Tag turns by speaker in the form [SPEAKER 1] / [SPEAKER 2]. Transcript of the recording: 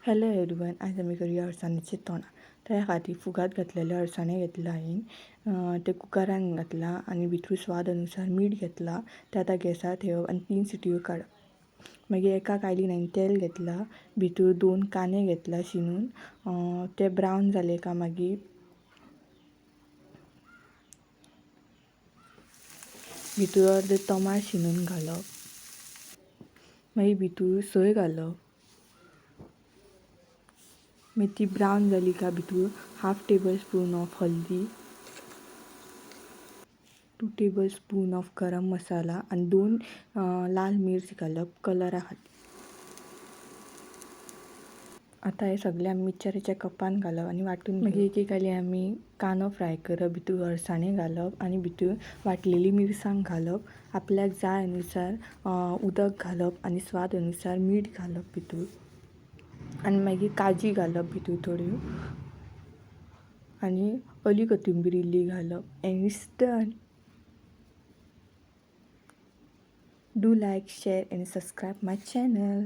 [SPEAKER 1] Hello everyone, आज आमी करूया अळसाण्याचे तोंड. त्या खातीर फुगात घातलेले अळसाणे घेतला हांवें. ते कुकरान घातला आणि भितर स्वाद अनुसार मीठ घेतला. ते आतां गॅसार ठेवप आणि 3 सिटयो काडप. मागीर एका कायलीन हांवें तेल घेतला, भितर 2 कांदे घेतला शिनून. ते ब्रावन जाले का मागीर भितर अर्दे टोमाट शिनून घालप. मागीर भितर सोय घालप. मागीर ती ब्रावन जाली का भितर 1/2 table spoon of haldi, 2 table spoon of गरम मसाला आणि 2 लाल मिर्च घालप कलरा खातीर. आता हे सगळे आमी मिक्सराच्या कपान घालप आणि वाटून मागीर एक एक आमी कांदो फ्राय करप, भितर अळसाणे घालप आणि भितर वाटलेली मिरसांग घालप. आपल्याक जाय अनुसार उदक घालप आणि स्वाद अनुसार मीठ घालप भितर. आणि मागीर काजी घालप भितर थोड्यो आणि ओली कोथिंबीर इल्ली घालप. End it's done. Do like, share and subscribe my channel.